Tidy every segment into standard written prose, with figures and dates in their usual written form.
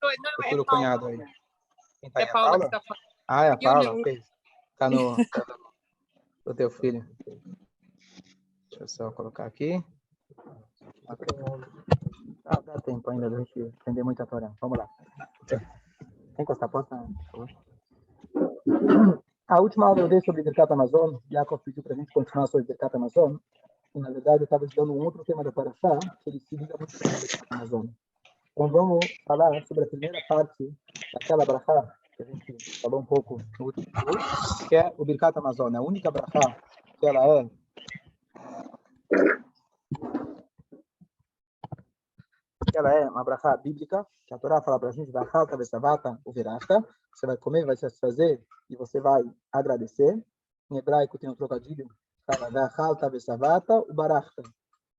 É tudo cunhado aí. Quem tá aí? É a Paula que está falando. Ah, é a Paula? Ok. Tá no teu filho. Deixa eu só colocar aqui. Dá tempo ainda da gente entender muito a Torá. Vamos lá. Quer encostar a porta? Por favor. A última aula eu dei sobre Birkat Hamazon. Jacob pediu para a gente continuar sobre Birkat Hamazon. E, na verdade, eu estava estudando um outro tema da Parashá, que ele se liga muito com Birkat Hamazon. Então, vamos falar sobre a primeira parte daquela brachá, que a gente falou um pouco no último vídeo, que é o Birkat Hamazon. A única brachá que ela é uma brachá bíblica, que a Torá fala para a gente, Vachal Tavesavata, o Virasta, você vai comer, vai satisfazer e você vai agradecer. Em hebraico tem um trocadilho, fala Vachal Tavesavata, o Barachta.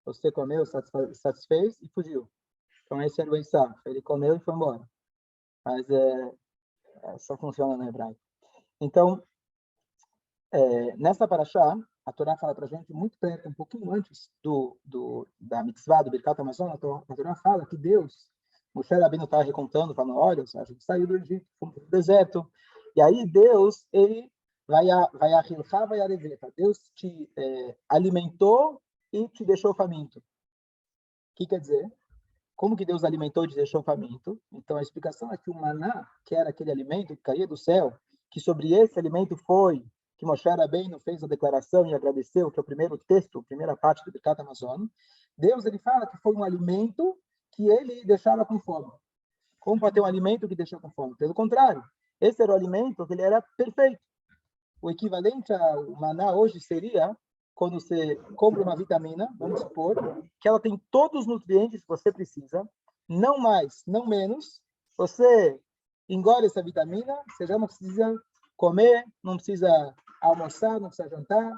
Você comeu, satisfez e fugiu. Então esse era o Esaú. Ele comeu e foi embora. Mas só funciona no hebraico. Então, nessa paraxá, a Torá fala para a gente muito perto, um pouquinho antes da mitzvah, do Birkat Hamazon, a Torá fala que Deus, Moshe Rabbeinu está recontando, falando, olha, a gente saiu do Egito, fomos para o deserto, e aí Deus, ele vai a leveta. Deus te alimentou e te deixou faminto. O que quer dizer? Como que Deus alimentou e te deixou faminto? Então, a explicação é que o maná, que era aquele alimento que caía do céu, que sobre esse alimento foi que Moshe Rabbeinu fez a declaração e agradeceu, que é o primeiro texto, a primeira parte do Birkat Hamazon, Deus ele fala que foi um alimento que ele deixava com fome. Como pode ter um alimento que deixa com fome? Pelo contrário, esse era o alimento que ele era perfeito. O equivalente ao maná hoje seria quando você compra uma vitamina, vamos supor, que ela tem todos os nutrientes que você precisa, não mais, não menos. Você engole essa vitamina, você já não precisa comer, não precisa almoçar, não precisa jantar.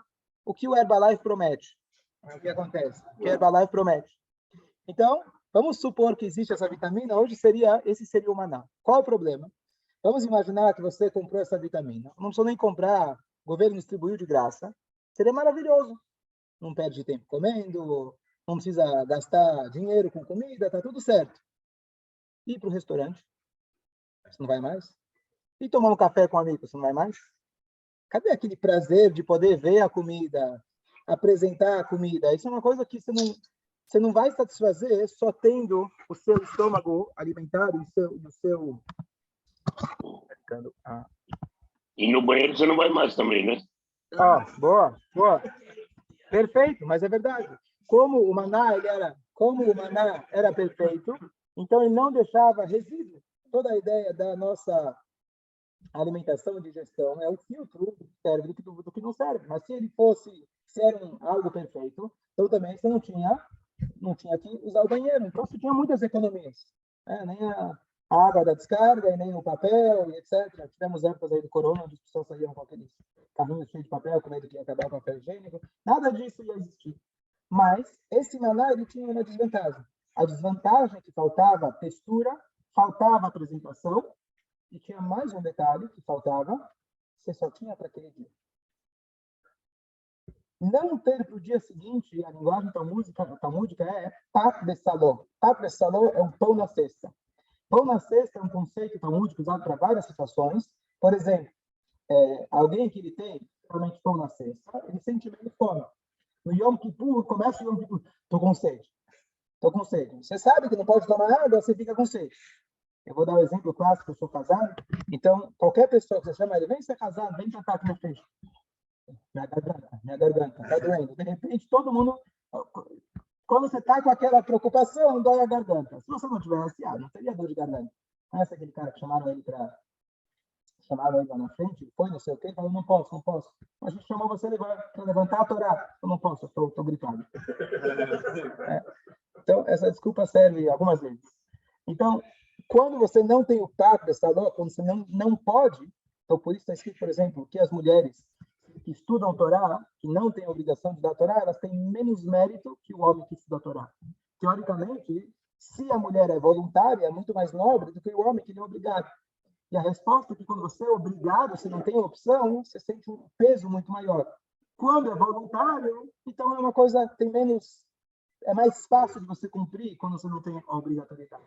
O que o Herbalife promete? O que acontece? O que o Herbalife promete? Então, vamos supor que existe essa vitamina, hoje esse seria o maná. Qual o problema? Vamos imaginar que você comprou essa vitamina. Não precisa nem comprar, o governo distribuiu de graça. Seria maravilhoso. Não perde tempo comendo, não precisa gastar dinheiro com comida, está tudo certo. Ir para o restaurante, você não vai mais. E tomar um café com um amigo, você não vai mais. Cadê aquele prazer de poder ver a comida, apresentar a comida? Isso é uma coisa que você não vai satisfazer só tendo o seu estômago alimentado e o seu... E no banheiro você não vai mais também, né? Boa. Perfeito, mas é verdade. Como o maná era perfeito, então ele não deixava resíduo. Toda a ideia da nossa alimentação e digestão é o filtro do que serve do que não serve. Mas se era algo perfeito, então também você não tinha que usar o banheiro. Então você tinha muitas economias. Nem a água da descarga, e nem o papel, e etc. Tivemos épocas aí do corona, onde as pessoas saíam com aqueles carrinhos cheios de papel, com medo que ia acabar o papel higiênico. Nada disso ia existir. Mas esse maná ele tinha uma desvantagem. A desvantagem é que faltava textura, faltava apresentação, e tinha mais um detalhe que faltava, você só tinha para aquele dia. Não ter para o dia seguinte, a linguagem talmúdica é pat bessaló. Pat bessaló é um pão na cesta. Pão na cesta é um conceito talmúdico usado para várias situações. Por exemplo, alguém que ele tem realmente pão na cesta, ele sente meio fome. No Yom Kippur, começa o Yom Kippur, estou com sede. Você sabe que não pode tomar água, você fica com sede. Eu vou dar um exemplo clássico, eu sou casado. Então, qualquer pessoa que você chama ele, vem ser casado, vem cantar com meu peixe. Minha garganta, está doendo. De repente, todo mundo... Quando você está com aquela preocupação, dói a garganta. Se você não tivesse, não teria dor de garganta. Conhece aquele cara que chamaram ele lá na frente, ele foi, não sei o quê, ele falou, não posso. A gente chamou você para levantar a Torá. Eu não posso, eu estou gripado. Então, essa desculpa serve algumas vezes. Então, quando você não tem o tato dessa lei, quando você não pode, então por isso está escrito, por exemplo, que as mulheres que estudam Torá, que não têm a obrigação de dar Torá, elas têm menos mérito que o homem que estuda Torá. Teoricamente, se a mulher é voluntária, é muito mais nobre do que o homem que não é obrigado. E a resposta é que quando você é obrigado, você não tem opção, você sente um peso muito maior. Quando é voluntário, então é uma coisa que tem menos... É mais fácil de você cumprir quando você não tem a obrigatoriedade.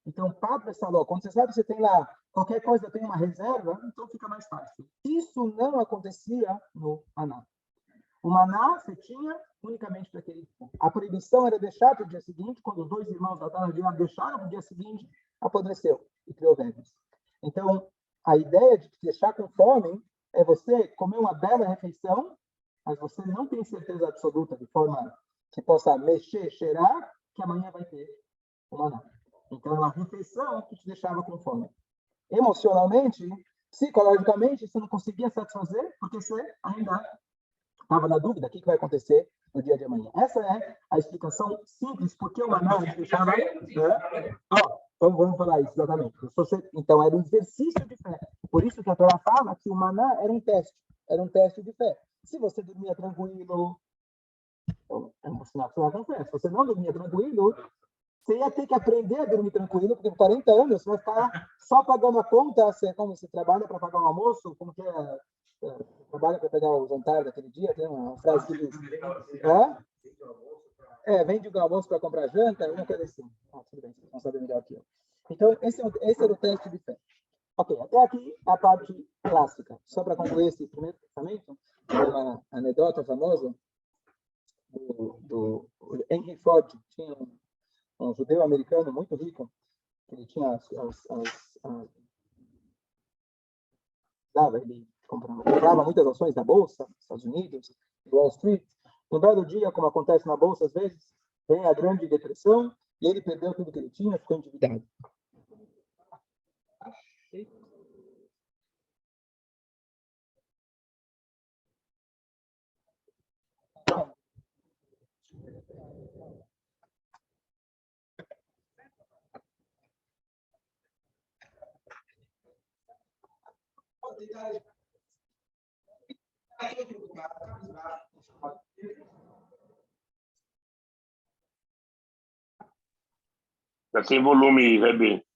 Então, Padre Saló, quando você sabe que você tem lá, qualquer coisa tem uma reserva, então fica mais fácil. Isso não acontecia no maná. O maná você tinha unicamente para aquele dia. A proibição era deixar para o dia seguinte, quando os 2 irmãos da Dina deixaram para o dia seguinte, apodreceu e criou vermes. Então, a ideia de te deixar com fome é você comer uma bela refeição, mas você não tem certeza absoluta, de forma que possa mexer, cheirar, que amanhã vai ter o maná. Então, é uma refeição que te deixava com fome. Emocionalmente, psicologicamente, você não conseguia satisfazer, porque você ainda estava na dúvida, o que vai acontecer no dia de amanhã. Essa é a explicação simples, porque o maná deixava... Vamos falar isso exatamente. Então, era um exercício de fé. Por isso que a Torá fala que o maná era um teste de fé. Se você dormia tranquilo, é um sinal que você não acontece. Se você não dormia tranquilo, você ia ter que aprender a dormir tranquilo, porque por 40 anos você vai ficar só pagando a conta. Como você trabalha para pagar o almoço, como que é? Trabalha para pegar o jantar daquele dia, tem uma frase que diz... Vende o almoço para comprar janta, uma coisa assim. Tudo bem, vocês vão saber melhor que eu. Então, esse era o teste de fé. Ok, até aqui a parte clássica. Só para concluir esse primeiro pensamento, uma anedota famosa do Henry Ford. Tinha um judeu americano muito rico, que ele tinha ele comprava muitas ações da Bolsa, nos Estados Unidos, Wall Street. Um belo dia, como acontece na Bolsa às vezes, vem a grande depressão e ele perdeu tudo que ele tinha, ficou endividado. Tá sem volume, Rebi.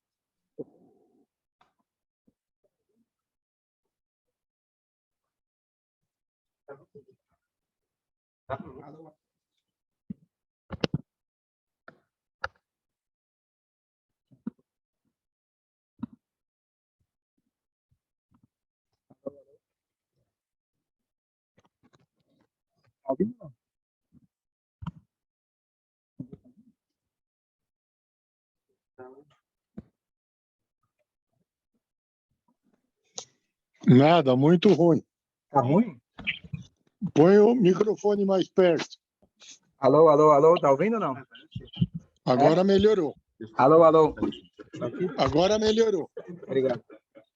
Nada, muito ruim. Tá ruim? Põe o microfone mais perto. Alô, tá ouvindo ou não? Agora melhorou. Alô. Agora melhorou. Obrigado.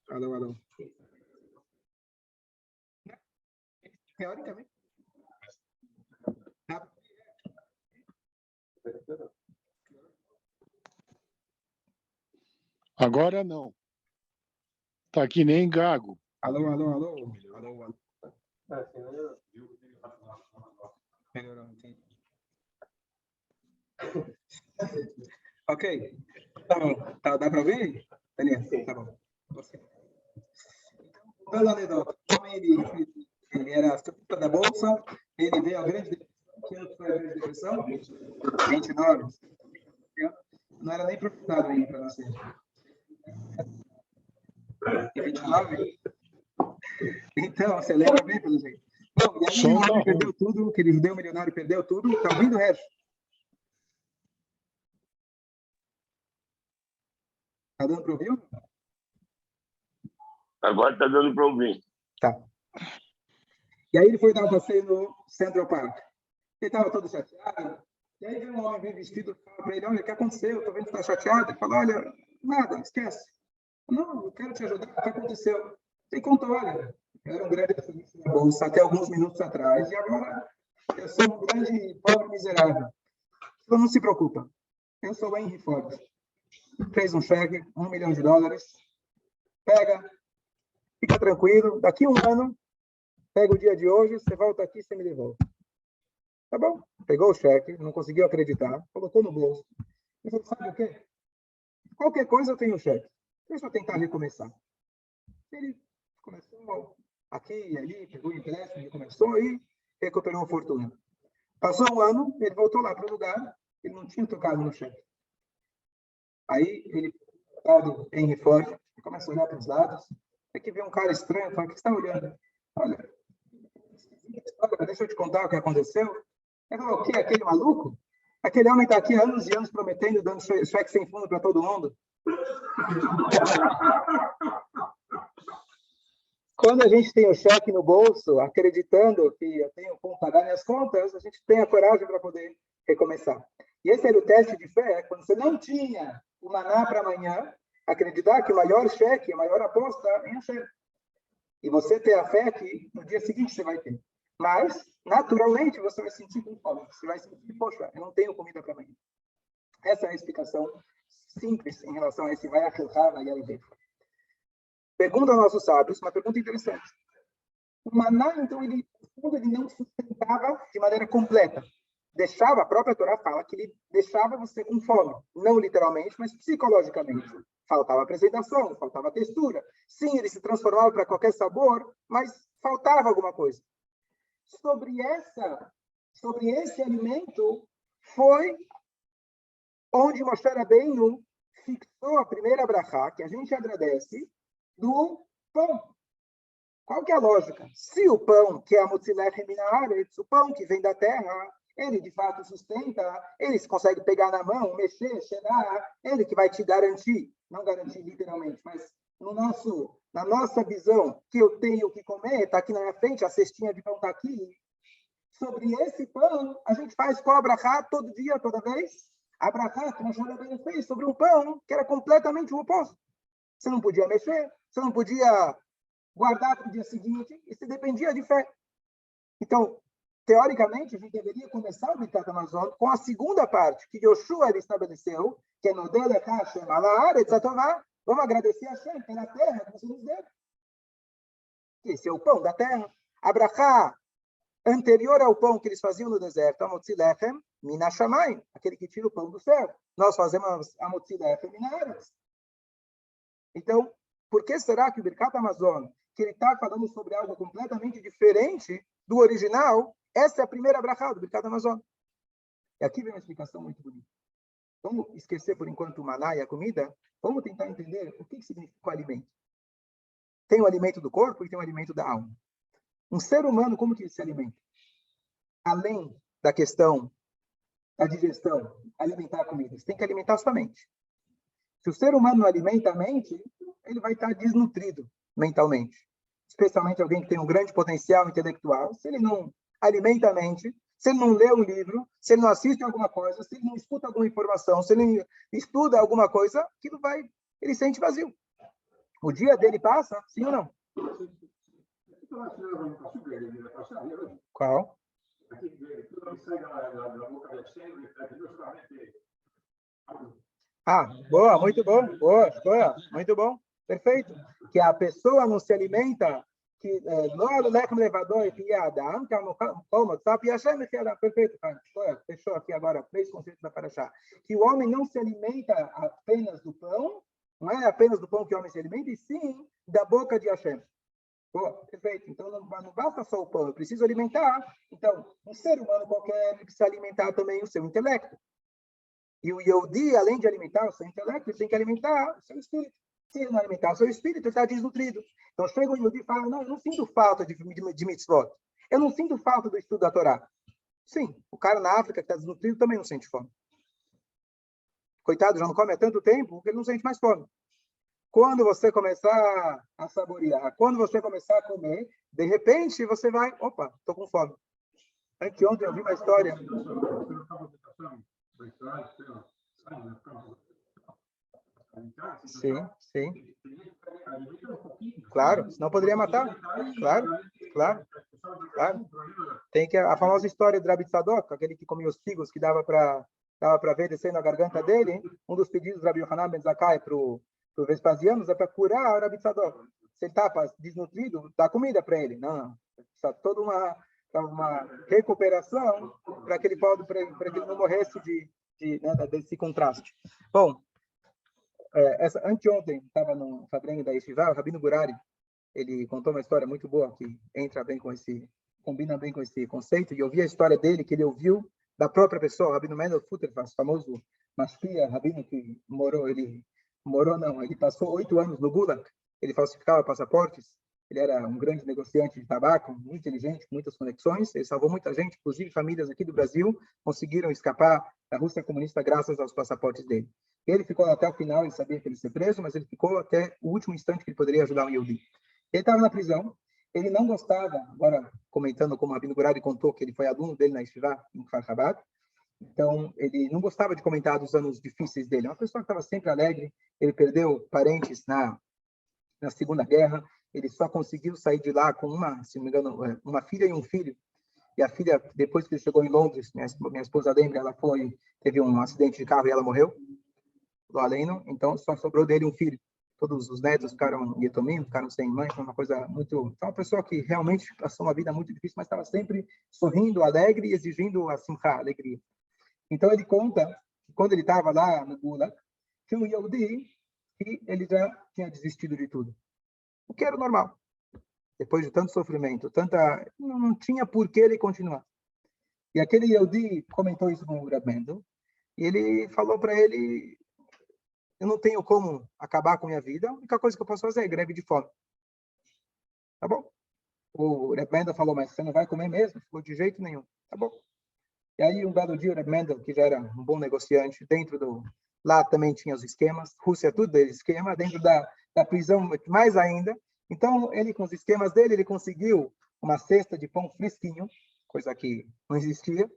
Alô. Teoricamente. Agora não. Tá que nem gago. Alô. Melhorou, entendi. Ok. Tá bom. Dá para ouvir? Beleza, tá bom. Voltando à anedota. Como ele era acionista da Bolsa, ele veio a grande depressão. Que ano foi a grande depressão? 29. Não era nem propriedade ainda para nascer. E 29? Então, você lembra bem, pelo jeito. Bom, e aí o homem perdeu tudo, aquele judeu milionário perdeu tudo. Tá ouvindo, Regis? Tá dando para ouvir? Agora tá dando para ouvir. Tá. E aí ele foi dar um passeio no Central Park. Ele estava todo chateado. E aí veio um homem bem vestido e falou para ele: olha, o que aconteceu? Estou vendo que está chateado. Ele falou: olha, nada, esquece. Não, eu quero te ajudar. O que aconteceu? Ele contou: olha, eu era um grande acionista da Bolsa até alguns minutos atrás e agora eu sou um grande pobre miserável. Então não se preocupa. Eu sou o Henry Ford. Fez um cheque, $1 milhão. Pega, fica tranquilo. Daqui a um ano, pega o dia de hoje, você volta aqui e você me devolve. Tá bom. Pegou o cheque, não conseguiu acreditar, colocou no bolso. E falou: sabe o quê? Qualquer coisa eu tenho o cheque. Deixa eu tentar recomeçar. Ele começou aqui e ali, pegou o empréstimo e começou e recuperou a fortuna. Passou um ano, ele voltou lá para o lugar, ele não tinha tocado no cheque. Aí ele sentado em reforma, começa a olhar para os lados, é que vê um cara estranho, fala, o que você está olhando? Olha, deixa eu te contar o que aconteceu. Ele falou, o quê? Aquele maluco? Aquele homem está aqui há anos e anos prometendo, dando cheque sem fundo para todo mundo. Quando a gente tem o cheque no bolso, acreditando que eu tenho como pagar minhas contas, a gente tem a coragem para poder recomeçar. E esse era o teste de fé, quando você não tinha o maná para amanhã, acreditar que o maior cheque, a maior aposta é Hashem. E você ter a fé que no dia seguinte você vai ter. Mas, naturalmente, você vai sentir com fome. Você vai sentir, poxa, eu não tenho comida para amanhã. Essa é a explicação simples em relação a esse vai achar na Yahweh. Pergunta aos nossos sábios, uma pergunta interessante. O maná, então, ele não sustentava de maneira completa. Deixava, a própria Torá fala que ele deixava você com fome. Não literalmente, mas psicologicamente. Faltava apresentação, faltava textura. Sim, ele se transformava para qualquer sabor, mas faltava alguma coisa. Sobre esse alimento, foi onde Moshe Rabbeinu fixou a primeira brachá, que a gente agradece, do pão. Qual que é a lógica? Se o pão, que é a Motzilech Minaaretz, o pão que vem da terra, ele de fato sustenta, ele se consegue pegar na mão, mexer, cheirar, ele que vai te garantir, não garantir literalmente, mas na nossa visão, que eu tenho que comer, está aqui na minha frente, a cestinha de pão está aqui. Sobre esse pão, a gente faz qual a brachá todo dia, toda vez? A brachá que Moshe Rabbeinu fez sobre um pão que era completamente o oposto. Você não podia mexer, você não podia guardar para o dia seguinte, isso dependia de fé. Então, teoricamente, a gente deveria começar o Birkat Hamazon com a segunda parte, que Yoshua ele estabeleceu, que é no Delech Hashem ala Haaretz Hatová. Vamos agradecer a Hashem pela terra que você nos deu. Esse é o pão da terra. A brachá anterior ao pão que eles faziam no deserto, a Motzi Lechem Mina Shamayim, aquele que tira o pão do céu. Nós fazemos a Motzi Lechem Mina Haaretz. Então, por que será que o Birkat Hamazon, que ele está falando sobre algo completamente diferente do original, essa é a primeira brachá do Birkat Hamazon? E aqui vem uma explicação muito bonita. Vamos esquecer por enquanto o maná e a comida, vamos tentar entender o que significa o alimento. Tem o alimento do corpo e tem o alimento da alma. Um ser humano, como que ele se alimenta? Além da questão da digestão, alimentar a comida, você tem que alimentar a sua mente. Se o ser humano não alimenta a mente, ele vai estar desnutrido mentalmente. Especialmente alguém que tem um grande potencial intelectual. Se ele não alimenta a mente, se ele não lê um livro, se ele não assiste alguma coisa, se ele não escuta alguma informação, se ele estuda alguma coisa, ele sente vazio. O dia dele passa, sim ou não? Qual? Boa, muito bom. Boa, muito bom. Perfeito. Que a pessoa não se alimenta, que perfeito, fechou aqui agora 3 conceitos da Parashá. Que o homem não se alimenta apenas do pão, não é apenas do pão que o homem se alimenta, e sim da boca de Hashem. Perfeito. Então, não basta só o pão, eu preciso alimentar. Então, um ser humano qualquer precisa alimentar também o seu intelecto. E o Yehudi, além de alimentar o seu intelecto, ele tem que alimentar o seu espírito. Se ele não alimentar o seu espírito, ele está desnutrido. Então, chega o Yehudi e fala, não, eu não sinto falta de mitzvot. Eu não sinto falta do estudo da Torá. Sim, o cara na África que está desnutrido também não sente fome. Coitado, já não come há tanto tempo que ele não sente mais fome. Quando você começar a saborear, quando você começar a comer, de repente você vai, opa, estou com fome. Anteontem eu vi uma história. Sim, sim. Claro, senão poderia matar. Claro. Tem que a famosa história do Rabi Tzadok, aquele que comia os figos que dava para ver descendo a garganta dele. Um dos pedidos do Rabi Yohanan Ben Zakkai para o Vespasiano é para curar o Rabi Tzadok. Se ele está desnutrido, dá comida para ele. Não. Precisa toda uma recuperação para que ele não morresse desse contraste. Bom, anteontem estava no Fabrengue da Yeshiva, o Rabino Gurari, ele contou uma história muito boa que combina bem com esse conceito, e eu vi a história dele, que ele ouviu da própria pessoa, o Rabino Mendel Futterfass, famoso Mashpia, Rabino que Morou não, ele passou 8 anos no Gulag, ele falsificava passaportes, ele era um grande negociante de tabaco, muito inteligente, com muitas conexões, ele salvou muita gente, inclusive famílias aqui do Brasil conseguiram escapar da Rússia comunista graças aos passaportes dele. Ele ficou até o final, ele sabia que ele ia ser preso, mas ele ficou até o último instante que ele poderia ajudar um Yehudi. Ele estava na prisão, ele não gostava, agora comentando como a Rabino Gurari contou que ele foi aluno dele na Yeshiva, em Kfar Chabad, então ele não gostava de comentar dos anos difíceis dele, é uma pessoa que estava sempre alegre, ele perdeu parentes na Segunda Guerra, ele só conseguiu sair de lá com se não me engano, uma filha e um filho, e a filha, depois que ele chegou em Londres, minha esposa lembra, teve um acidente de carro e ela morreu, do aleno, então só sobrou dele um filho. Todos os netos ficaram yetomim, ficaram sem mãe, foi uma coisa muito... Então, uma pessoa que realmente passou uma vida muito difícil, mas estava sempre sorrindo, alegre e exigindo a simcha, a alegria. Então, ele conta que quando ele estava lá no Gulag, tinha um Yehudi que ele já tinha desistido de tudo. O que era normal. Depois de tanto sofrimento, não tinha por que ele continuar. E aquele Yehudi comentou isso com o Reb Mendel, e ele falou para ele, eu não tenho como acabar com minha vida, a única coisa que eu posso fazer é greve de fome. Tá bom? O Reb Mendel falou, mas você não vai comer mesmo? Falou, de jeito nenhum. Tá bom. E aí, um belo dia, o Reb Mendel, que já era um bom negociante, lá também tinha os esquemas, Rússia tudo dele esquema, dentro da prisão mais ainda. Então, ele com os esquemas dele, ele conseguiu uma cesta de pão fresquinho, coisa que não existia,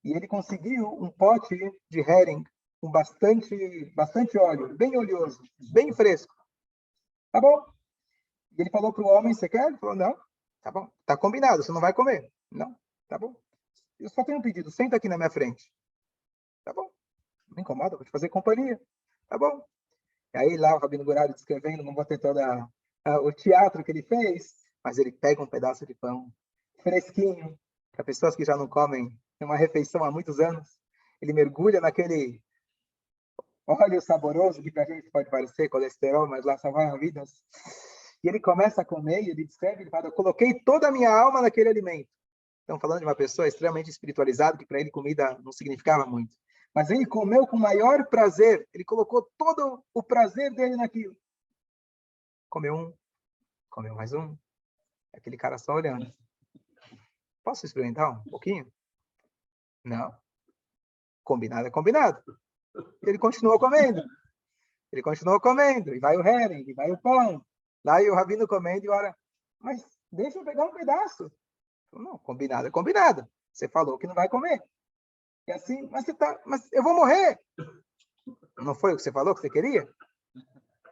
e ele conseguiu um pote de herring com bastante óleo, bem oleoso, bem fresco. Tá bom? E ele falou para o homem, você quer? Ele falou, não. Tá bom, tá combinado, você não vai comer. Não, tá bom. Eu só tenho um pedido, senta aqui na minha frente. Tá bom, não me incomoda, vou te fazer companhia. Tá bom. E aí lá o Rabino Gurari descrevendo, não vou ter todo o teatro que ele fez, mas ele pega um pedaço de pão fresquinho, para pessoas que já não comem uma refeição há muitos anos, ele mergulha naquele óleo saboroso, que para a gente pode parecer colesterol, mas lá salva vidas. E ele começa a comer, e ele descreve, ele fala, eu coloquei toda a minha alma naquele alimento. Estamos falando de uma pessoa extremamente espiritualizada, que para ele comida não significava muito. Mas ele comeu com maior prazer, ele colocou todo o prazer dele naquilo. Comeu mais um. Aquele cara só olhando. Posso experimentar um pouquinho? Não. Combinado é combinado. Ele continuou comendo. E vai o herring, e vai o pão. Lá e o rabino comendo e ora, mas deixa eu pegar um pedaço. Não, combinado é combinado. Você falou que não vai comer. E assim, mas eu vou morrer. Não foi o que você falou que você queria?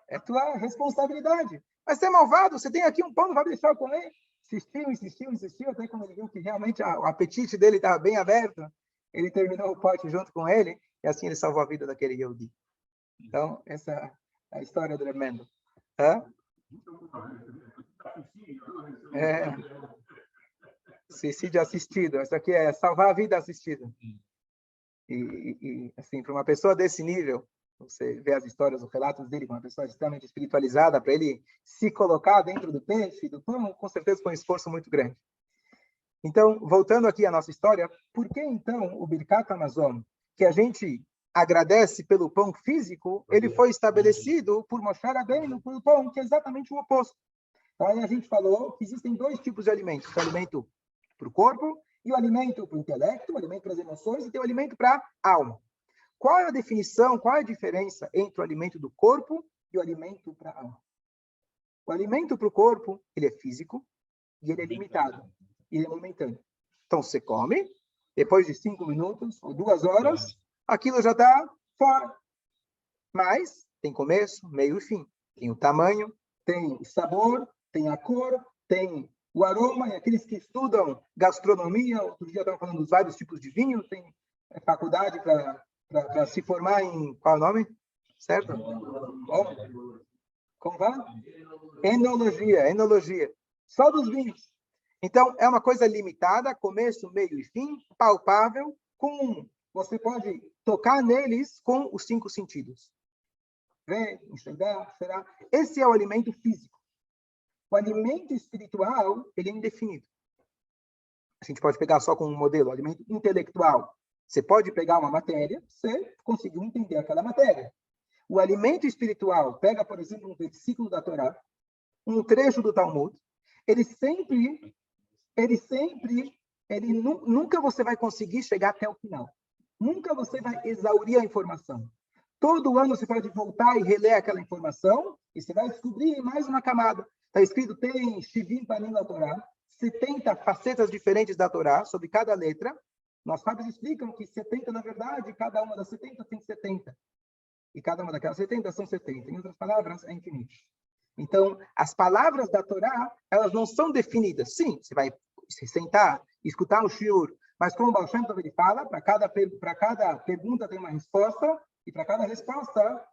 É tua responsabilidade. Mas você é malvado, você tem aqui um pão, não vai deixar eu comer? Insistiu, até quando ele viu que realmente o apetite dele estava bem aberto, ele terminou o pote junto com ele, e assim ele salvou a vida daquele Yehudi. Então, essa é a história do Reb Mendel. Suicídio assistido. Essa aqui é salvar a vida assistida. E assim, para uma pessoa desse nível, você vê as histórias, os relatos dele, uma pessoa extremamente espiritualizada, para ele se colocar dentro do peixe, do pão, com certeza foi um esforço muito grande. Então, voltando aqui à nossa história, por que então o Birkat Hamazon, que a gente agradece pelo pão físico, ele foi estabelecido por Moshe Rabbeinu, por pão, que é exatamente o oposto. Então, aí a gente falou que existem dois tipos de alimentos, o alimento para o corpo e o alimento para o intelecto, o alimento para as emoções e tem o alimento para a alma. Qual é a definição, qual é a diferença entre o alimento do corpo e o alimento para a alma? O alimento para o corpo, ele é físico e ele é limitado, ele é momentâneo. Então, você come, depois de 5 minutos ou 2 horas, aquilo já está fora. Mas tem começo, meio e fim. Tem o tamanho, tem o sabor, tem a cor, tem o aroma, e aqueles que estudam gastronomia, outro dia estavam falando dos vários tipos de vinho, tem faculdade para se formar em, qual é o nome? Certo? Como vai? Enologia. Só dos vinhos. Então, é uma coisa limitada, começo, meio e fim, palpável, você pode tocar neles com os 5 sentidos. Ver, enxergar, cheirar. Esse é o alimento físico. O alimento espiritual, ele é indefinido. A gente pode pegar só como um modelo, o alimento intelectual. Você pode pegar uma matéria, você conseguiu entender aquela matéria. O alimento espiritual pega, por exemplo, um versículo da Torá, um trecho do Talmud, nunca você vai conseguir chegar até o final. Nunca você vai exaurir a informação. Todo ano você pode voltar e reler aquela informação e você vai descobrir mais uma camada. Está escrito, tem Shivim Panim na Torá, 70 facetas diferentes da Torá, sobre cada letra. Nós sábios explicam que 70, na verdade, cada uma das 70 tem 70. E cada uma daquelas 70 são 70. Em outras palavras, é infinito. Então, as palavras da Torá, elas não são definidas. Sim, você vai se sentar, escutar um shiur, mas como o Baal Shem Tov ele fala, para cada pergunta tem uma resposta, e para cada resposta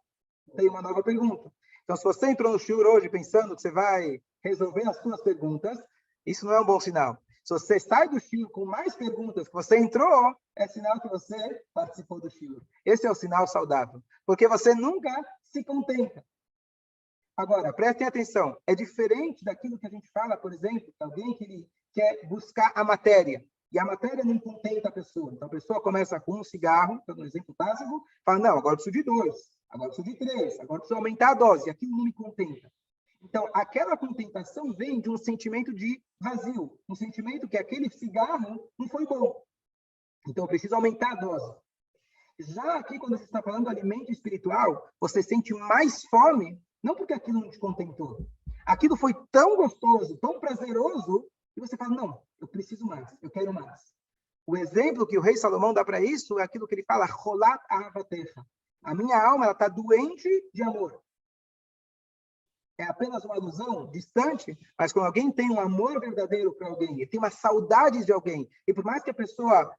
tem uma nova pergunta. Então, se você entrou no shiur hoje pensando que você vai resolver as suas perguntas, isso não é um bom sinal. Se você sai do shiur com mais perguntas que você entrou, é sinal que você participou do shiur. Esse é o sinal saudável, porque você nunca se contenta. Agora, prestem atenção, é diferente daquilo que a gente fala, por exemplo, alguém que ele quer buscar a matéria, e a matéria não contenta a pessoa. Então, a pessoa começa com um cigarro, dando um exemplo básico, fala, não, agora eu preciso de 2, agora eu preciso de 3, agora eu preciso aumentar a dose, e aquilo não me contenta. Então, aquela contentação vem de um sentimento de vazio, um sentimento que aquele cigarro não foi bom. Então, eu preciso aumentar a dose. Já aqui, quando você está falando do alimento espiritual, você sente mais fome, não porque aquilo não te contentou. Aquilo foi tão gostoso, tão prazeroso, e você fala, não, eu preciso mais, eu quero mais. O exemplo que o rei Salomão dá para isso é aquilo que ele fala, rolat ahavatecha. A minha alma está doente de amor. É apenas uma alusão distante, mas quando alguém tem um amor verdadeiro para alguém, e tem uma saudade de alguém, e por mais que a pessoa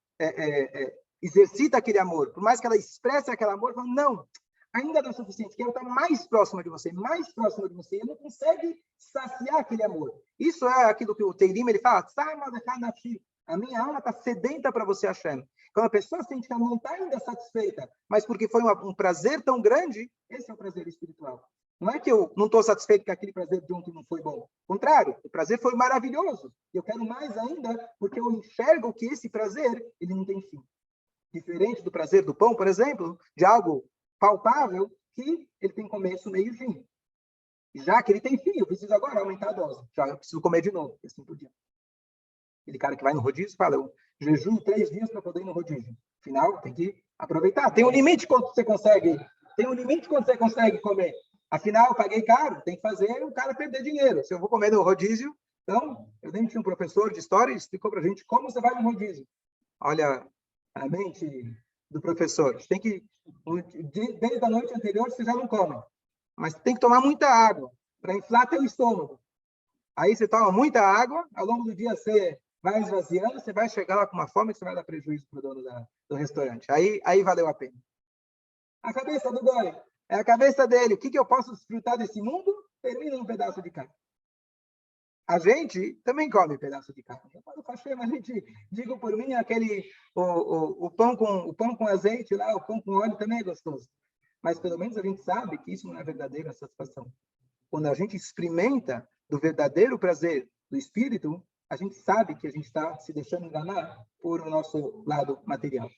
exercita aquele amor, por mais que ela expresse aquele amor, fala, não, ainda não é suficiente, quero estar mais próxima de você, e não consegue saciar aquele amor. Isso é aquilo que o Teirim, ele fala, a minha alma está sedenta para você, Hashem. Quando a pessoa sente que ela não está ainda satisfeita, mas porque foi um prazer tão grande, esse é o prazer espiritual. Não é que eu não estou satisfeito que aquele prazer de ontem não foi bom. Ao contrário, o prazer foi maravilhoso. E eu quero mais ainda, porque eu enxergo que esse prazer, ele não tem fim. Diferente do prazer do pão, por exemplo, de algo palpável, que ele tem começo, meio e fim. Já que ele tem fim, eu preciso agora aumentar a dose. Já eu preciso comer de novo, e assim por diante. Aquele cara que vai no rodízio fala, eu jejuo 3 dias para poder ir no rodízio. Afinal, tem que aproveitar. Tem um limite quando você consegue. Tem um limite quando você consegue comer. Afinal, eu paguei caro, tem que fazer o cara perder dinheiro. Se eu vou comer no rodízio, então, eu lembro que tinha um professor de história, ele explicou para a gente como você vai no rodízio. Olha a mente do professor. Você tem que, desde a noite anterior, você já não come. Mas tem que tomar muita água para inflar teu estômago. Aí você toma muita água, ao longo do dia você vai esvaziando, você vai chegar lá com uma fome que você vai dar prejuízo para o dono do restaurante. Aí valeu a pena. A cabeça do Goi. É a cabeça dele. O que eu posso desfrutar desse mundo? Termina num pedaço de carne. A gente também come pedaço de carne. Quando Hashem, a gente, digo por mim, o pão com azeite lá, o pão com óleo também é gostoso. Mas pelo menos a gente sabe que isso não é verdadeira satisfação. Quando a gente experimenta do verdadeiro prazer do espírito, a gente sabe que a gente está se deixando enganar por o nosso lado material.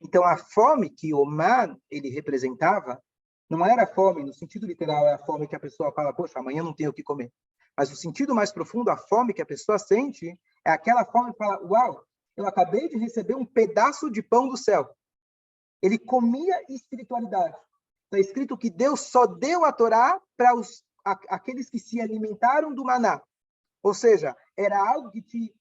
Então, a fome que o man ele representava não era fome no sentido literal, é a fome que a pessoa fala, poxa, amanhã não tenho o que comer. Mas o sentido mais profundo, a fome que a pessoa sente, é aquela fome que fala, uau, eu acabei de receber um pedaço de pão do céu. Ele comia espiritualidade. Está escrito que Deus só deu a Torá para aqueles que se alimentaram do maná. Ou seja, era algo que te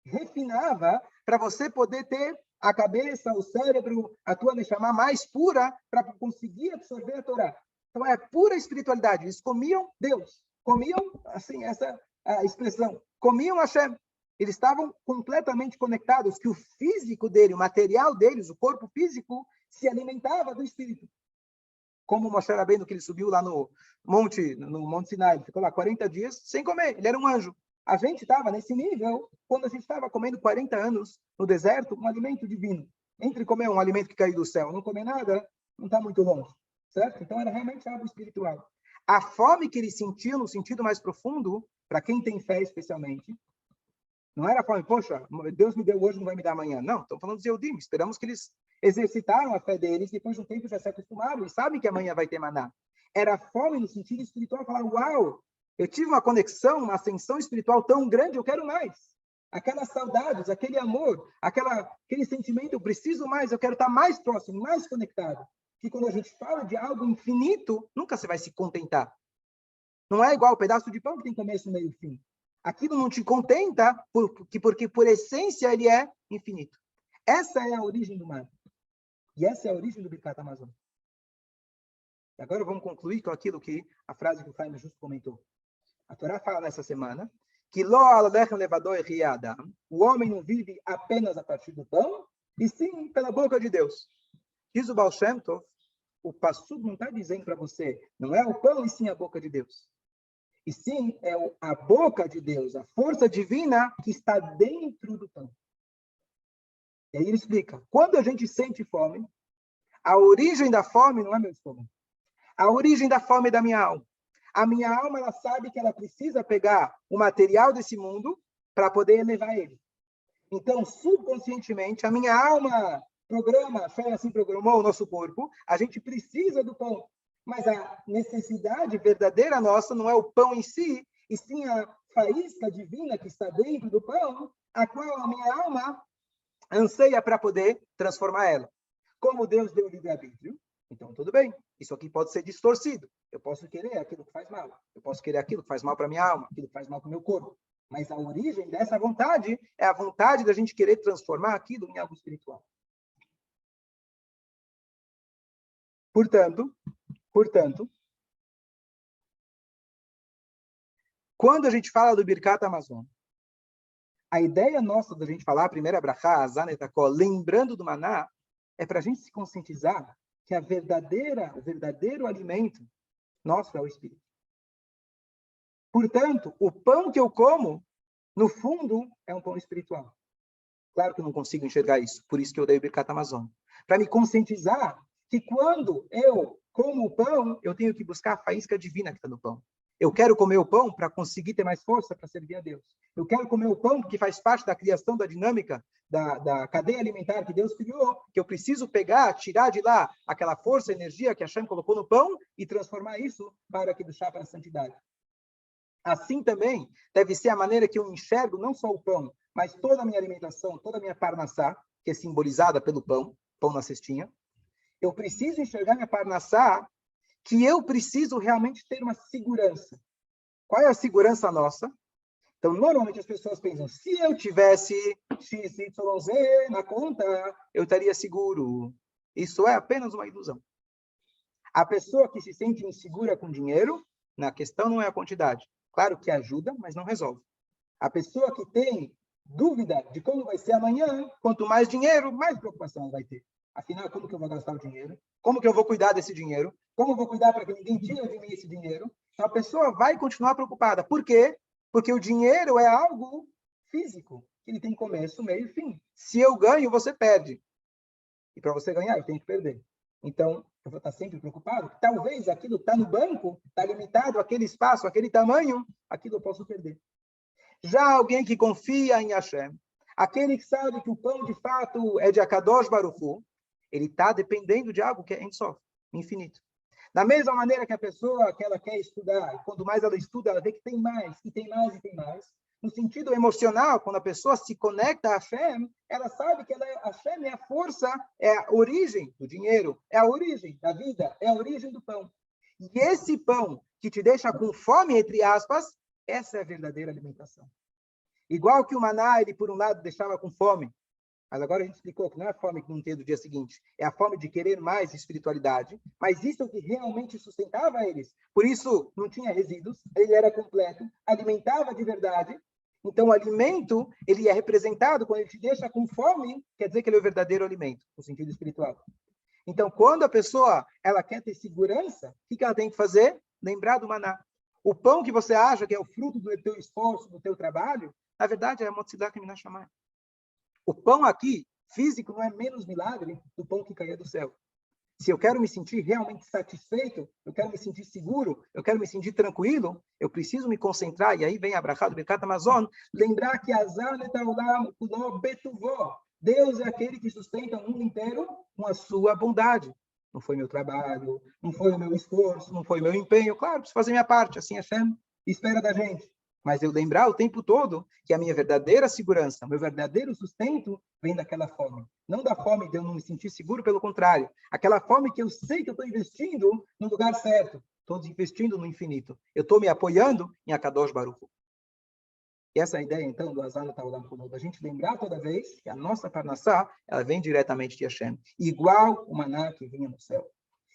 refinava para você poder ter a cabeça, o cérebro, a tua neshama mais pura para conseguir absorver a Torá. Então é pura espiritualidade. Eles comiam Deus. Comiam, assim, essa a expressão, comiam Hashem. Eles estavam completamente conectados, que o físico dele, o material deles, o corpo físico, se alimentava do espírito. Como Moshe Rabbeinu, que ele subiu lá no Monte Sinai, ele ficou lá 40 dias sem comer, ele era um anjo. A gente estava nesse nível quando a gente estava comendo 40 anos no deserto, um alimento divino. Entre comer um alimento que caiu do céu e não comer nada, não está muito longe, certo? Então era realmente algo espiritual. A fome que ele sentia no sentido mais profundo, para quem tem fé especialmente, não era fome, poxa, Deus me deu hoje, não vai me dar amanhã. Não, estamos falando de Eudim, esperamos que eles exercitaram a fé deles, depois de um tempo já se acostumaram e sabem que amanhã vai ter maná. Era fome no sentido espiritual, falar, uau, eu tive uma conexão, uma ascensão espiritual tão grande, eu quero mais. Aquelas saudades, aquele amor, aquele sentimento, eu preciso mais, eu quero estar mais próximo, mais conectado. Que quando a gente fala de algo infinito, nunca você vai se contentar. Não é igual o pedaço de pão que tem começo, meio e fim. Aquilo não te contenta, porque por essência ele é infinito. Essa é a origem do mar. E essa é a origem do Birkat Hamazon. E agora vamos concluir com aquilo que a frase que o Chaim justo comentou. A Torá fala nessa semana que o homem não vive apenas a partir do pão, e sim pela boca de Deus. Diz o Baal Shem Tov, o Passuk não está dizendo para você, não é o pão e sim a boca de Deus. E sim, é a boca de Deus, a força divina que está dentro do pão. E aí ele explica, quando a gente sente fome, a origem da fome não é meu estômago. A origem da fome é da minha alma. A minha alma, ela sabe que ela precisa pegar o material desse mundo para poder elevar ele. Então, subconscientemente, a minha alma assim programou o nosso corpo, a gente precisa do pão. Mas a necessidade verdadeira nossa não é o pão em si, e sim a faísca divina que está dentro do pão, a qual a minha alma anseia para poder transformar ela. Como Deus deu livre-arbítrio, então tudo bem. Isso aqui pode ser distorcido. Eu posso querer aquilo que faz mal. Eu posso querer aquilo que faz mal para minha alma, aquilo que faz mal para o meu corpo. Mas a origem dessa vontade é a vontade da gente querer transformar aquilo em algo espiritual. Portanto, quando a gente fala do Birkat Hamazon, a ideia nossa da gente falar a primeira brachá, Azanetakó, lembrando do maná, é para a gente se conscientizar que o verdadeiro alimento nosso é o Espírito. Portanto, o pão que eu como, no fundo, é um pão espiritual. Claro que eu não consigo enxergar isso, por isso que eu dei o Birkat Hamazon. Para me conscientizar que quando eu como o pão, eu tenho que buscar a faísca divina que está no pão. Eu quero comer o pão para conseguir ter mais força para servir a Deus. Eu quero comer o pão porque faz parte da criação da dinâmica da cadeia alimentar que Deus criou, que eu preciso pegar, tirar de lá aquela força, energia que a Hashem colocou no pão e transformar isso para que deixar para a santidade. Assim também deve ser a maneira que eu enxergo não só o pão, mas toda a minha alimentação, toda a minha parnassá, que é simbolizada pelo pão na cestinha. Eu preciso enxergar minha parnassá, que eu preciso realmente ter uma segurança. Qual é a segurança nossa? Então, normalmente as pessoas pensam, se eu tivesse XYZ na conta, eu estaria seguro. Isso é apenas uma ilusão. A pessoa que se sente insegura com dinheiro, na questão não é a quantidade. Claro que ajuda, mas não resolve. A pessoa que tem dúvida de como vai ser amanhã, quanto mais dinheiro, mais preocupação ela vai ter. Afinal, como que eu vou gastar o dinheiro? Como que eu vou cuidar desse dinheiro? Como eu vou cuidar para que ninguém tire de mim esse dinheiro? Então, a pessoa vai continuar preocupada. Por quê? Porque o dinheiro é algo físico. Ele tem começo, meio e fim. Se eu ganho, você perde. E para você ganhar, eu tenho que perder. Então, eu vou estar sempre preocupado. Talvez aquilo que está no banco, está limitado, aquele espaço, aquele tamanho, aquilo eu posso perder. Já alguém que confia em Hashem, aquele que sabe que o pão de fato é de Akadosh Baruch Hu, ele está dependendo de algo que é infinito. Da mesma maneira que a pessoa que ela quer estudar, e quanto mais ela estuda, ela vê que tem mais, e tem mais, e tem mais. No sentido emocional, quando a pessoa se conecta a Hashem, ela sabe que Hashem é a força, é a origem do dinheiro, é a origem da vida, é a origem do pão. E esse pão que te deixa com fome, entre aspas, essa é a verdadeira alimentação. Igual que o maná, ele por um lado deixava com fome, mas agora a gente explicou que não é a fome que não tem do dia seguinte, é a fome de querer mais espiritualidade, mas isso é o que realmente sustentava eles. Por isso, não tinha resíduos, ele era completo, alimentava de verdade. Então, o alimento, ele é representado, quando ele te deixa com fome, quer dizer que ele é o verdadeiro alimento, no sentido espiritual. Então, quando a pessoa ela quer ter segurança, o que ela tem que fazer? Lembrar do maná. O pão que você acha que é o fruto do teu esforço, do teu trabalho, na verdade é a Motzilat Minash Shamayim. O pão aqui, físico, não é menos milagre do pão que caía do céu. Se eu quero me sentir realmente satisfeito, eu quero me sentir seguro, eu quero me sentir tranquilo, eu preciso me concentrar, e aí vem a brachá do Birkat Hamazon, lembrar que Azar Netaolam Kulo Betuvó, Deus é aquele que sustenta o mundo inteiro com a sua bondade. Não foi meu trabalho, não foi o meu esforço, não foi o meu empenho. Claro, preciso fazer minha parte, assim Hashem espera da gente. Mas eu lembrar o tempo todo que a minha verdadeira segurança, meu verdadeiro sustento vem daquela fome. Não da fome de eu não me sentir seguro, pelo contrário. Aquela fome que eu sei que eu estou investindo no lugar certo. Estou investindo no infinito. Eu estou me apoiando em Akadosh Baruch Hu. E essa é a ideia, então, do Hazan Ta'olam Kulot, da gente lembrar toda vez que a nossa Parnassá, ela vem diretamente de Hashem, igual o maná que vinha no céu.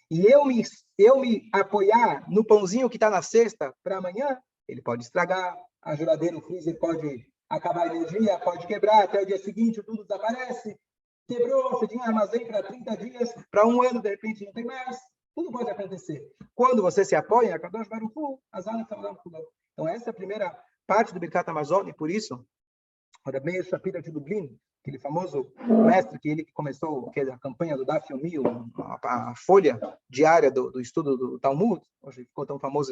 E eu me apoiar no pãozinho que está na cesta para amanhã, ele pode estragar, a geladeira, o freezer pode acabar a energia, pode quebrar, até o dia seguinte tudo desaparece, quebrou, você tinha armazém para 30 dias, para um ano, de repente não tem mais, tudo pode acontecer. Quando você se apoia, Kadosh Baruch Hu, Hazan Ta'olam Kulot. Então essa é a primeira parte do Birkat Hamazon, e por isso, o Rabbi Shapira de Lublin, aquele famoso mestre ele que começou a campanha do Daf Yomi, a folha diária do estudo do Talmud, hoje ficou tão famoso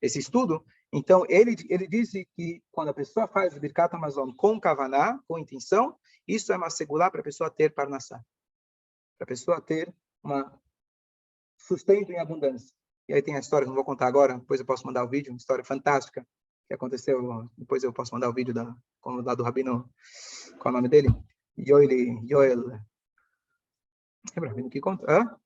esse estudo. Então, ele disse que quando a pessoa faz o Birkat Hamazon com kavaná, com intenção, isso é uma segulá para a pessoa ter parnassá, para a pessoa ter uma sustento em abundância. E aí tem a história, não vou contar agora, depois eu posso mandar o vídeo, uma história fantástica que aconteceu, depois eu posso mandar o vídeo lá do Rabino, qual é o nome dele? Yoel, lembra, Rabino que conta?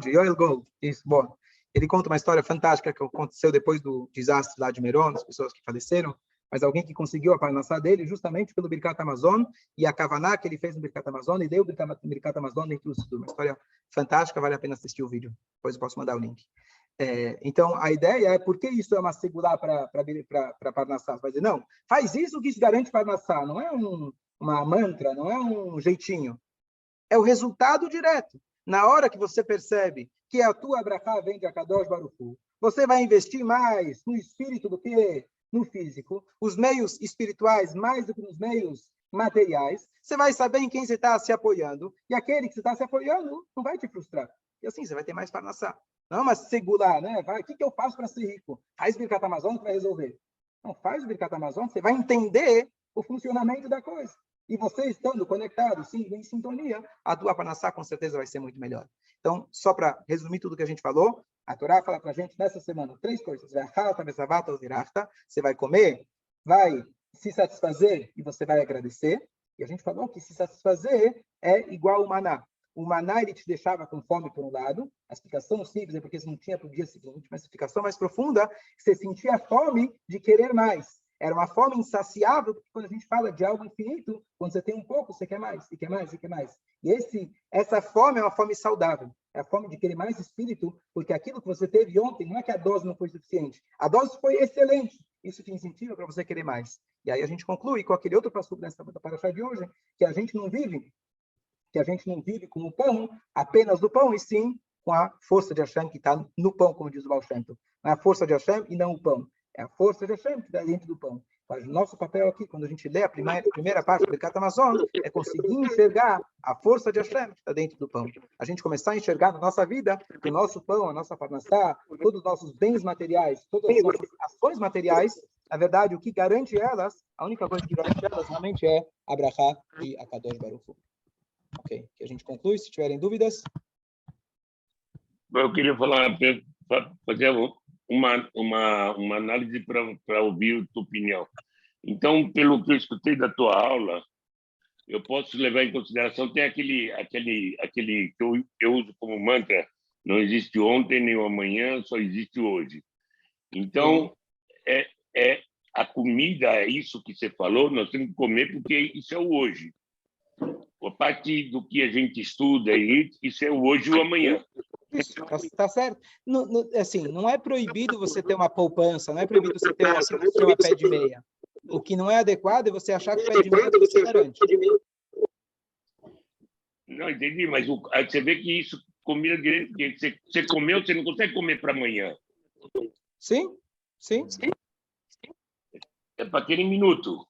Yoel Gold, isso, bom. Ele conta uma história fantástica que aconteceu depois do desastre lá de Meron, as pessoas que faleceram, mas alguém que conseguiu a parnassá dele justamente pelo Birkat Hamazon, e a kavaná que ele fez no Birkat Hamazon, e deu o Birkat Hamazon dentro do estudo. Uma história fantástica, vale a pena assistir o vídeo. Depois eu posso mandar o link. Então, a ideia é, por que isso é uma segulá para Parnassá? Você vai dizer, não, faz isso que isso garante Parnassá. Não é uma mantra, não é um jeitinho. É o resultado direto. Na hora que você percebe que a tua brachá vem de Akadosh Baruch Hu, você vai investir mais no espírito do que no físico, os meios espirituais mais do que nos meios materiais, você vai saber em quem você está se apoiando, e aquele que você está se apoiando não vai te frustrar. E assim, você vai ter mais Parnassá. Não é uma segular, né? O que eu faço para ser rico? Faz o Birkat Hamazon que vai resolver. Não, faz o Birkat Hamazon, você vai entender o funcionamento da coisa. E você estando conectado, sim, em sintonia, a tua Parnassá com certeza vai ser muito melhor. Então, só para resumir tudo que a gente falou, a Torá fala para a gente nessa semana 3 coisas. Você vai comer, vai se satisfazer e você vai agradecer. E a gente falou que se satisfazer é igual o maná. O maná, ele te deixava com fome por um lado. A explicação simples é porque você não tinha para o dia seguinte, mas a explicação mais profunda, você sentia a fome de querer mais. Era uma fome insaciável, porque quando a gente fala de algo infinito, quando você tem um pouco, você quer mais, e quer mais, e quer mais. E essa fome é uma fome saudável. É a fome de querer mais espírito, porque aquilo que você teve ontem, não é que a dose não foi suficiente. A dose foi excelente. Isso te incentiva para você querer mais. E aí a gente conclui com aquele outro passo dessa paraxá de hoje, que a gente não vive com o pão, apenas do pão, e sim com a força de Hashem que está no pão, como diz o Baal Shem Tov. Não é a força de Hashem e não o pão. É a força de Hashem que está dentro do pão. Mas o nosso papel aqui, quando a gente lê a primeira parte do Birkat Hamazon, é conseguir enxergar a força de Hashem que está dentro do pão. A gente começar a enxergar na nossa vida que o nosso pão, a nossa parnassá, todos os nossos bens materiais, todas as nossas ações materiais, na verdade, o que garante elas, a única coisa que garante elas realmente é a brachá e a Kadosh Baruch Hu. Ok, que a gente conclui, se tiverem dúvidas. Eu queria fazer uma análise para ouvir a tua opinião. Então, pelo que eu escutei da tua aula, eu posso levar em consideração, tem aquele que eu uso como mantra, não existe ontem nem o amanhã, só existe hoje. Então, a comida, é isso que você falou, nós temos que comer porque isso é o hoje. A partir do que a gente estuda, isso é o hoje e o amanhã. Isso, tá certo. Assim, não é proibido você ter uma poupança, não é proibido você ter uma pé de meia. O que não é adequado é você achar que o pé de meia você garante. Não, entendi, mas você vê que isso combina direito, porque você comeu, você não consegue comer para amanhã. Sim. É para aquele minuto.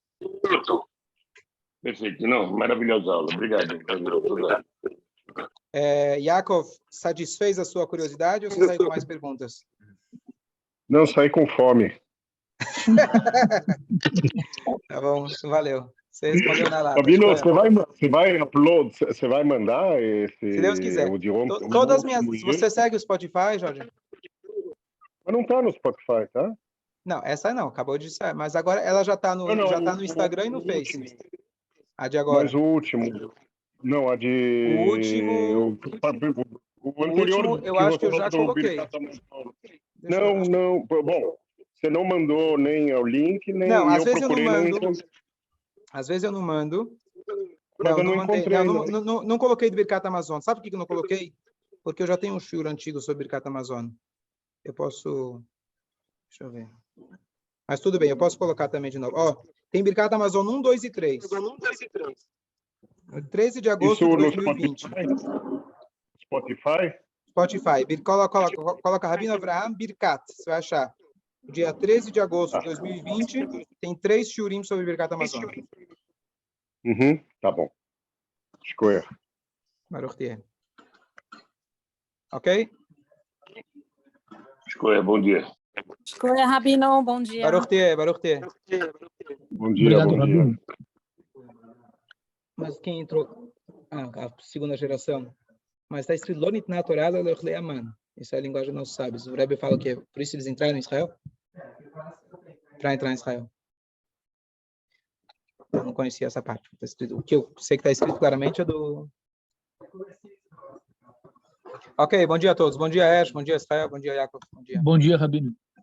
Perfeito, não, maravilhosa aula, obrigado. Yaakov, satisfez a sua curiosidade ou você saiu com mais perguntas? Não, saí com fome. Tá bom, valeu. Você respondeu na lata. Rabino, Shkoyach. você vai mandar esse, Se Deus quiser. o de ontem? Todas as minhas... Se você segue o Spotify, Jorge? Mas não tá no Spotify, tá? Não, essa não, acabou de sair. Mas agora ela já está Não, já tá no Instagram e no Face. A de agora. Mas o último. Não, a de. O último... O anterior último, eu que acho que você eu já falou do coloquei. Birkat Hamazon. Deixa eu- acho que- Não. Bom, você não mandou nem o link, nem Não, às eu vezes eu não procurei, não mando. encontrei. Às vezes eu não mando. Mas eu não mandei. encontrei. Não coloquei do Birkat Amazon. Sabe por que eu não coloquei? Porque eu já tenho um shiur antigo sobre Birkat Amazon. Eu posso... Deixa eu ver. Mas tudo bem, eu posso colocar também de novo. Ó, tem Birkat Amazon 1, 2 e 3. 13 de agosto Isso de no 2020. Spotify? Spotify. Coloca Rabino Avraham Birkat. Você vai achar. Dia 13 de agosto de 2020, tem 3 shiurim sobre Birkat Amazon. Tá bom. Escolha. Baruch Tieh. Ok? Escolha, bom dia. Escolha, Rabino, bom dia. Baruch Tieh, Baruch Tieh. Bom dia, Obrigado, bom dia. Rabino. Mas quem entrou? A segunda geração. Mas está escrito Lonit Natural Aman. Isso é a linguagem dos nossos sábios. O Rebbe fala que por isso eles entraram em Israel? Para entrar em Israel. Eu não conhecia essa parte. Tá escrito, o que eu sei que está escrito claramente é do... Ok, bom dia a todos. Bom dia, Ash. Bom dia, Israel. Bom dia, Yaakov. Bom dia. Bom dia, Rabino.